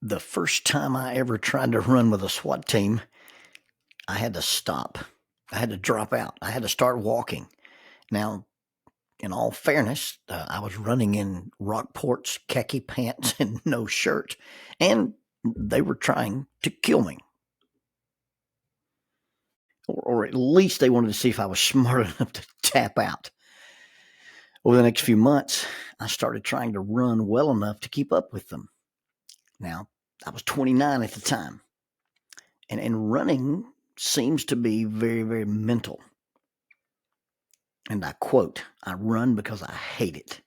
The first time I ever tried to run with a SWAT team, I had to stop. I had to drop out. I had to start walking. Now, in all fairness, I was running in Rockport's khaki pants and no shirt, and they were trying to kill me. Or at least they wanted to see if I was smart enough to tap out. Over the next few months, I started trying to run well enough to keep up with them. Now, I was 29 at the time, and running seems to be very, very mental. And I quote, I run because I hate it.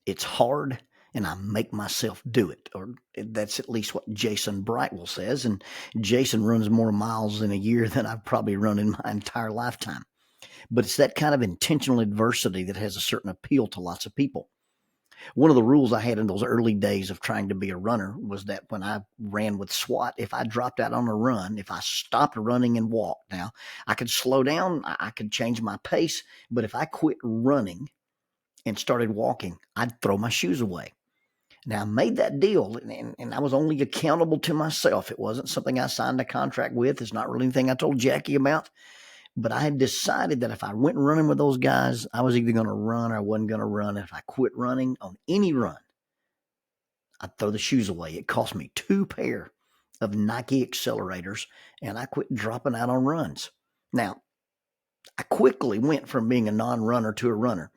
It's hard and I make myself do it. Or that's at least what Jason Brightwell says. And Jason runs more miles in a year than I've probably run in my entire lifetime. But it's that kind of intentional adversity that has a certain appeal to lots of people. One of the rules I had in those early days of trying to be a runner was that when I ran with SWAT, if I dropped out on a run, if I stopped running and walked, now I could slow down, I could change my pace, but if I quit running and started walking, I'd throw my shoes away. Now, I made that deal, and I was only accountable to myself. It wasn't something I signed a contract with. It's not really anything I told Jackie about. But I had decided that if I went running with those guys, I was either going to run or I wasn't going to run. And if I quit running on any run, I'd throw the shoes away. It cost me 2 pair of Nike accelerators, and I quit dropping out on runs. Now, I quickly went from being a non-runner to a runner.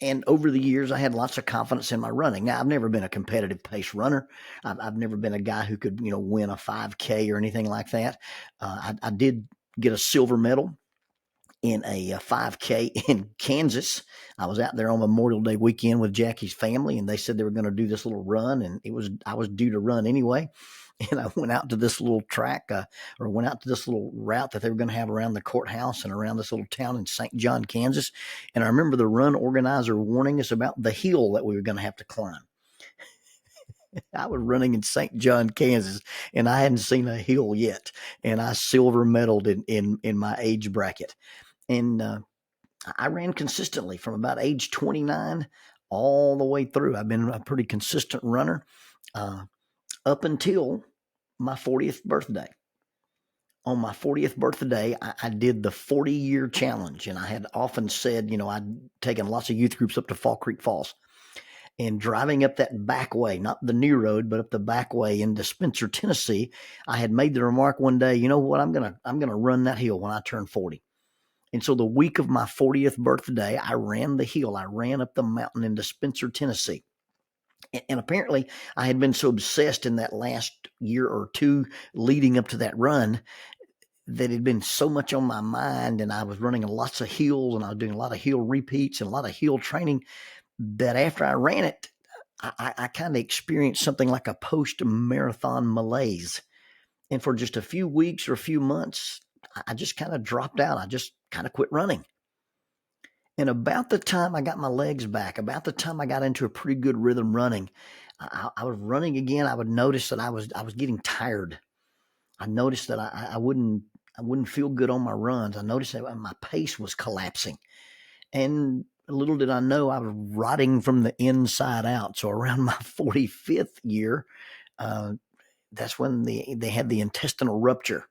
And over the years, I had lots of confidence in my running. Now, I've never been a competitive pace runner. I've never been a guy who could, win a 5K or anything like that. I did get a silver medal in a 5K in Kansas. I was out there on Memorial Day weekend with Jackie's family, and they said they were going to do this little run, and I was due to run anyway. And I went out to this little track, or went out to this little route that they were going to have around the courthouse and around this little town in St. John, Kansas. And I remember the run organizer warning us about the hill that we were going to have to climb. I was running in St. John, Kansas, and I hadn't seen a hill yet. And I silver medaled in my age bracket. And I ran consistently from about age 29 all the way through. I've been a pretty consistent runner up until my 40th birthday. On my 40th birthday, I did the 40-year challenge, and I had often said, I'd taken lots of youth groups up to Fall Creek Falls. And driving up that back way, not the new road, but up the back way into Spencer, Tennessee, I had made the remark one day, you know what, I'm gonna run that hill when I turn 40. And so the week of my 40th birthday, I ran the hill. I ran up the mountain into Spencer, Tennessee. And apparently I had been so obsessed in that last year or two leading up to that run that it had been so much on my mind, and I was running lots of hills, and I was doing a lot of hill repeats and a lot of hill training, that after I ran it, I kind of experienced something like a post-marathon malaise. And for just a few weeks or a few months, I just kind of dropped out. I just kind of quit running. And about the time I got my legs back, about the time I got into a pretty good rhythm running, I was running again. I would notice that I was getting tired. I noticed that I wouldn't feel good on my runs. I noticed that my pace was collapsing. And little did I know I was rotting from the inside out. So around my 45th year, that's when they had the intestinal rupture.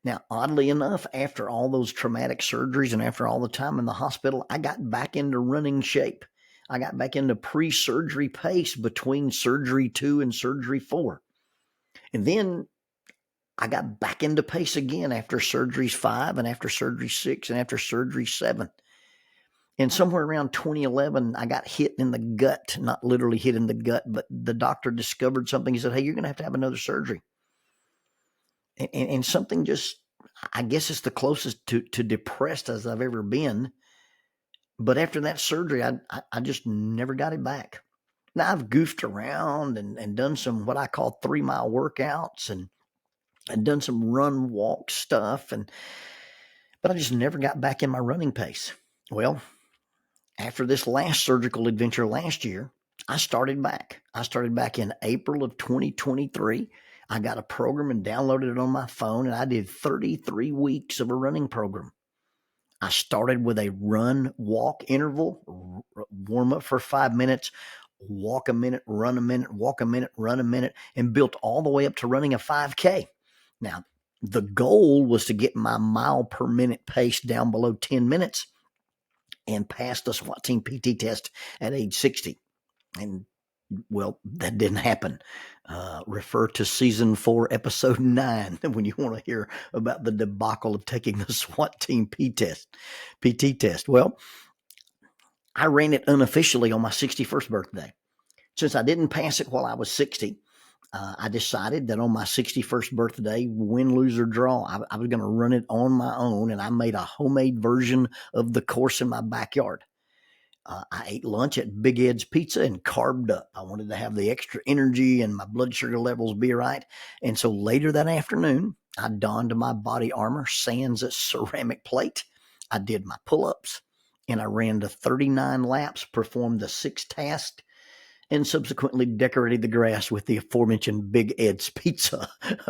Now, oddly enough, after all those traumatic surgeries and after all the time in the hospital, I got back into running shape. I got back into pre-surgery pace between surgery 2 and surgery 4. And then I got back into pace again after surgeries 5 and after surgery 6 and after surgery 7. And somewhere around 2011, I got hit in the gut, not literally hit in the gut, but the doctor discovered something. He said, hey, you're going to have another surgery. And something just, I guess it's the closest to depressed as I've ever been. But after that surgery, I just never got it back. Now, I've goofed around and done some what I call 3-mile workouts and done some run walk stuff. But I just never got back in my running pace. Well, after this last surgical adventure last year, I started back. I started back in April of 2023. I got a program and downloaded it on my phone, and I did 33 weeks of a running program. I started with a run walk interval, warm up for 5 minutes, walk a minute, run a minute, walk a minute, run a minute, and built all the way up to running a 5K. Now, the goal was to get my mile per minute pace down below 10 minutes and pass the SWAT team PT test at age 60. And well, that didn't happen. Refer to season 4, episode 9, when you want to hear about the debacle of taking the SWAT team PT test. Well, I ran it unofficially on my 61st birthday. Since I didn't pass it while I was 60, I decided that on my 61st birthday, win, lose, or draw, I was going to run it on my own, and I made a homemade version of the course in my backyard. I ate lunch at Big Ed's Pizza and carved up. I wanted to have the extra energy and my blood sugar levels be right. And so later that afternoon, I donned my body armor, sans a ceramic plate. I did my pull-ups, and I ran the 39 laps, performed the 6 tasks, and subsequently decorated the grass with the aforementioned Big Ed's Pizza,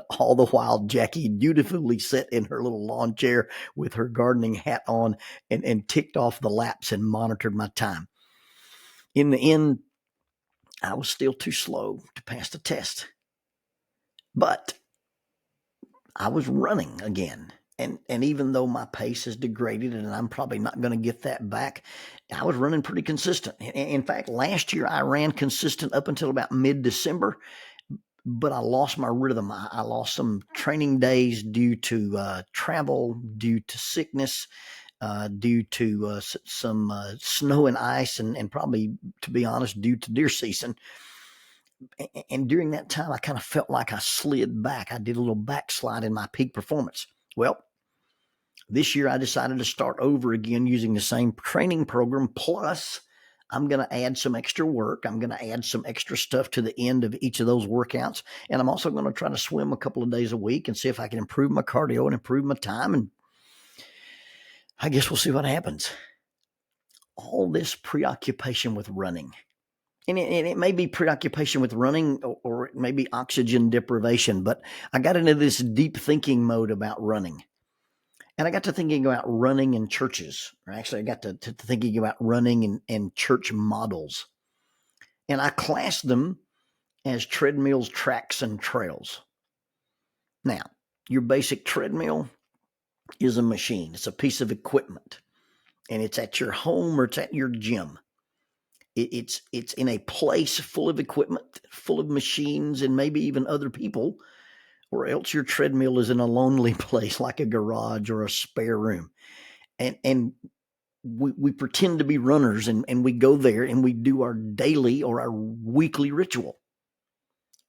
all the while Jackie dutifully sat in her little lawn chair with her gardening hat on and ticked off the laps and monitored my time. In the end, I was still too slow to pass the test, but I was running again. And even though my pace is degraded and I'm probably not going to get that back, I was running pretty consistent. In fact, last year I ran consistent up until about mid-December, but I lost my rhythm. I lost some training days due to travel, due to sickness, due to some snow and ice, and probably, to be honest, due to deer season. And during that time, I kind of felt like I slid back. I did a little backslide in my peak performance. Well, this year I decided to start over again using the same training program, plus I'm going to add some extra work. I'm going to add some extra stuff to the end of each of those workouts. And I'm also going to try to swim a couple of days a week and see if I can improve my cardio and improve my time. And I guess we'll see what happens. All this preoccupation with running. And it may be preoccupation with running, or it may be oxygen deprivation, but I got into this deep thinking mode about running. And I got to thinking about running in churches. Or actually, I got to thinking about running in church models. And I classed them as treadmills, tracks, and trails. Now, your basic treadmill is a machine. It's a piece of equipment. And it's at your home or it's at your gym. It's in a place full of equipment, full of machines, and maybe even other people. Or else your treadmill is in a lonely place like a garage or a spare room. And we pretend to be runners, and we go there and we do our daily or our weekly ritual.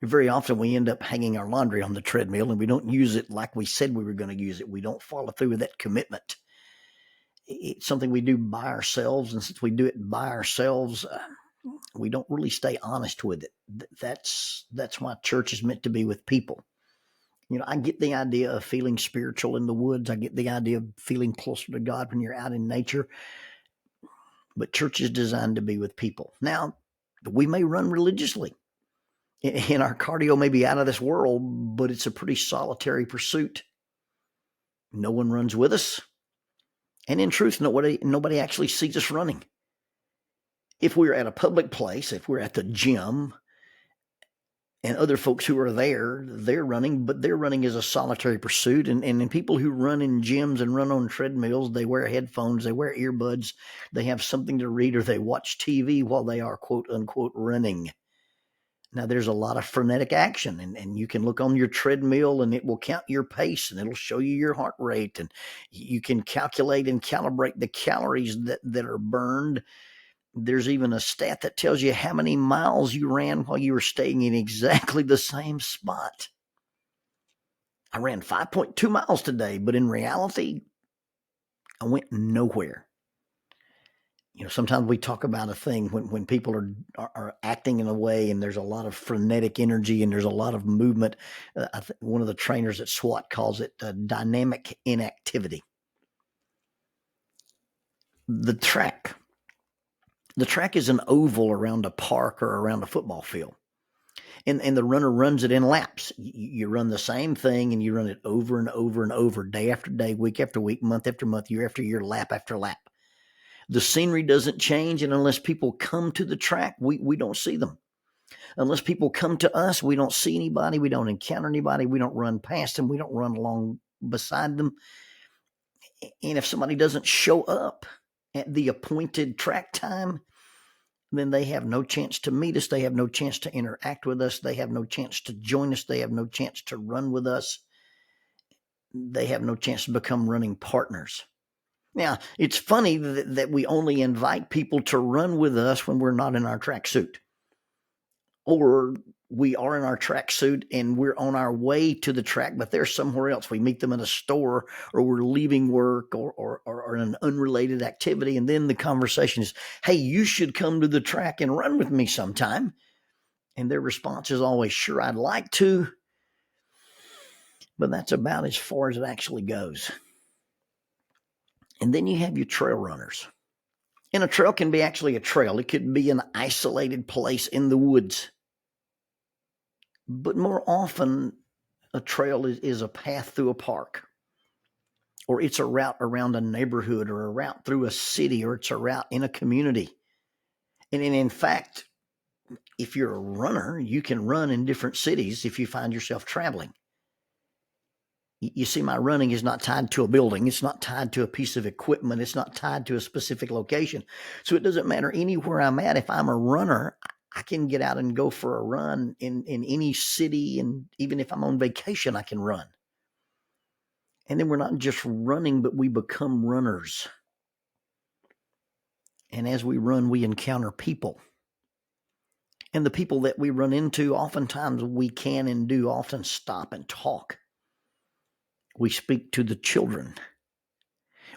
Very often we end up hanging our laundry on the treadmill and we don't use it like we said we were going to use it. We don't follow through with that commitment. It's something we do by ourselves, and since we do it by ourselves, we don't really stay honest with it. That's why church is meant to be with people. I get the idea of feeling spiritual in the woods. I get the idea of feeling closer to God when you're out in nature. But church is designed to be with people. Now, we may run religiously, and our cardio may be out of this world, but it's a pretty solitary pursuit. No one runs with us. And in truth, nobody actually sees us running. If we're at a public place, if we're at the gym, and other folks who are there, they're running, but their running is a solitary pursuit. And people who run in gyms and run on treadmills, they wear headphones, they wear earbuds, they have something to read, or they watch TV while they are quote unquote running. Now, there's a lot of frenetic action, and you can look on your treadmill and it will count your pace and it'll show you your heart rate, and you can calculate and calibrate the calories that are burned. There's even a stat that tells you how many miles you ran while you were staying in exactly the same spot. I ran 5.2 miles today, but in reality, I went nowhere. Sometimes we talk about a thing when people are acting in a way and there's a lot of frenetic energy and there's a lot of movement. I think one of the trainers at SWAT calls it dynamic inactivity. The track is an oval around a park or around a football field. And the runner runs it in laps. You run the same thing and you run it over and over and over, day after day, week after week, month after month, year after year, lap after lap. The scenery doesn't change, and unless people come to the track, we don't see them. Unless people come to us, we don't see anybody, we don't encounter anybody, we don't run past them, we don't run along beside them. And if somebody doesn't show up at the appointed track time, then they have no chance to meet us. They have no chance to interact with us. They have no chance to join us. They have no chance to run with us. They have no chance to become running partners. Now, it's funny that we only invite people to run with us when we're not in our tracksuit, or we are in our tracksuit and we're on our way to the track, but they're somewhere else. We meet them in a store, or we're leaving work, or in an unrelated activity. And then the conversation is, hey, you should come to the track and run with me sometime. And their response is always, sure, I'd like to. But that's about as far as it actually goes. And then you have your trail runners. And a trail can be actually a trail. It could be an isolated place in the woods. But more often, a trail is a path through a park, or it's a route around a neighborhood, or a route through a city, or it's a route in a community. And in fact, if you're a runner, you can run in different cities if you find yourself traveling. You see, my running is not tied to a building. It's not tied to a piece of equipment. It's not tied to a specific location. So it doesn't matter anywhere I'm at. If I'm a runner, I can get out and go for a run in any city. And even if I'm on vacation, I can run. And then we're not just running, but we become runners. And as we run, we encounter people. And the people that we run into, oftentimes we can and do often stop and talk. We speak to the children.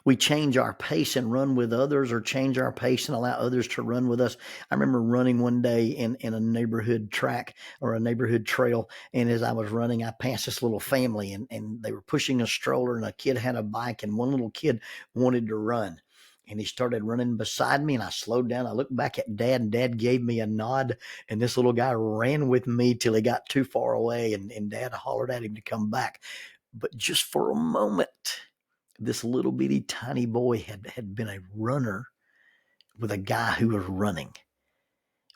We change our pace and run with others, or change our pace and allow others to run with us. I remember running one day in a neighborhood track or a neighborhood trail, and as I was running, I passed this little family, and they were pushing a stroller, and a kid had a bike, and one little kid wanted to run. And he started running beside me, and I slowed down. I looked back at Dad, and Dad gave me a nod, and this little guy ran with me till he got too far away, and Dad hollered at him to come back. But just for a moment, this little bitty tiny boy had been a runner with a guy who was running.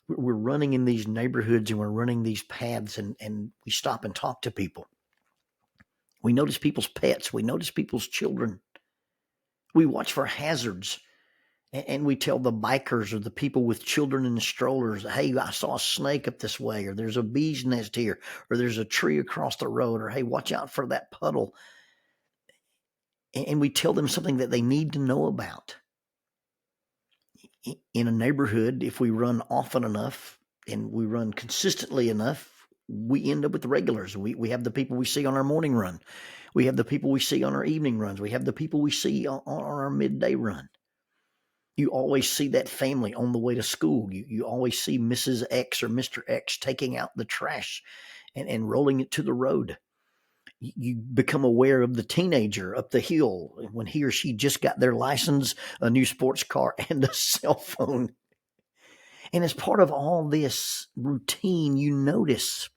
We're running in these neighborhoods, and we're running these paths, and we stop and talk to people. We notice people's pets. We notice people's children. We watch for hazards, and we tell the bikers or the people with children in the strollers, hey, I saw a snake up this way, or there's a bee's nest here, or there's a tree across the road, or hey, watch out for that puddle. And we tell them something that they need to know about. In a neighborhood, if we run often enough and we run consistently enough, we end up with the regulars. We have the people we see on our morning run. We have the people we see on our evening runs. We have the people we see on our midday run. You always see that family on the way to school. You always see Mrs. X or Mr. X taking out the trash and rolling it to the road. You become aware of the teenager up the hill when he or she just got their license, a new sports car, and a cell phone. And as part of all this routine, you notice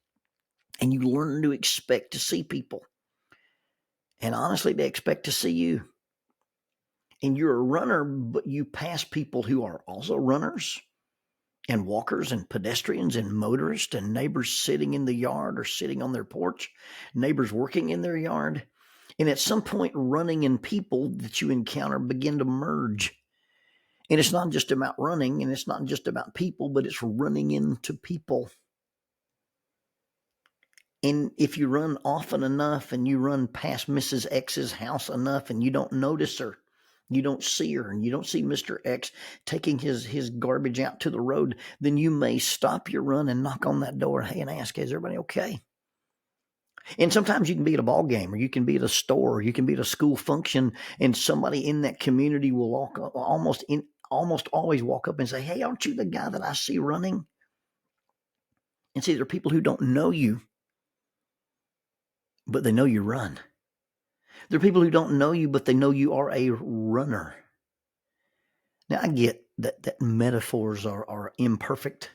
and you learn to expect to see people. And honestly, they expect to see you. And you're a runner, but you pass people who are also runners, and walkers and pedestrians and motorists, and neighbors sitting in the yard or sitting on their porch, neighbors working in their yard. And at some point, running and people that you encounter begin to merge. And it's not just about running, and it's not just about people, but it's running into people. And if you run often enough, and you run past Mrs. X's house enough, and you don't notice her, you don't see her, and you don't see Mr. X taking his garbage out to the road, then you may stop your run and knock on that door, hey, and ask, is everybody okay? And sometimes you can be at a ball game, or you can be at a store, or you can be at a school function, and somebody in that community will almost always walk up and say, hey, aren't you the guy that I see running? And see, there are people who don't know you, but they know you run. There are people who don't know you, but they know you are a runner. Now, I get that metaphors are imperfect,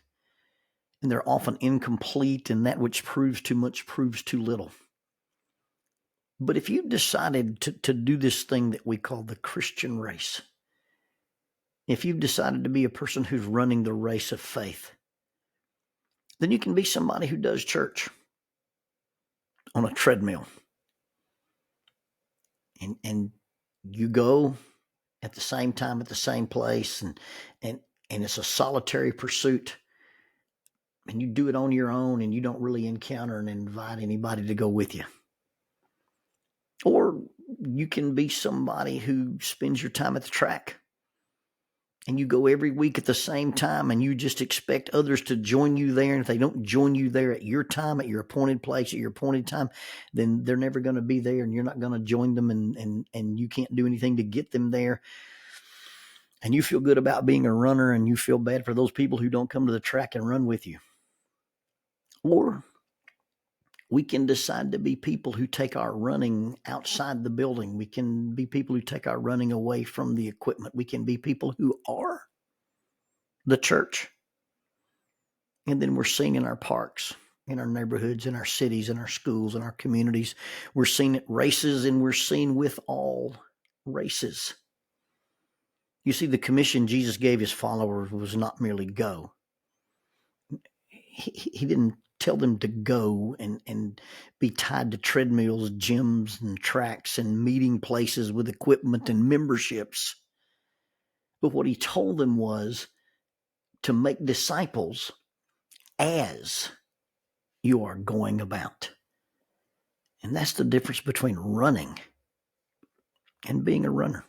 and they're often incomplete, and that which proves too much proves too little. But if you decided to do this thing that we call the Christian race, If you've decided to be a person who's running the race of faith, then you can be somebody who does church on a treadmill. And you go at the same time at the same place, and it's a solitary pursuit, and you do it on your own, and you don't really encounter and invite anybody to go with you. Or you can be somebody who spends your time at the track, and you go every week at the same time, and you just expect others to join you there. And if they don't join you there at your time, at your appointed place, at your appointed time, then they're never going to be there, and you're not going to join them, and you can't do anything to get them there. And you feel good about being a runner, and you feel bad for those people who don't come to the track and run with you. Or we can decide to be people who take our running outside the building. We can be people who take our running away from the equipment. We can be people who are the church. And then we're seen in our parks, in our neighborhoods, in our cities, in our schools, in our communities. We're seen at races, and we're seen with all races. You see, the commission Jesus gave his followers was not merely go. He didn't tell them to go and be tied to treadmills, gyms, and tracks and meeting places with equipment and memberships. But what he told them was to make disciples as you are going about. And that's the difference between running and being a runner.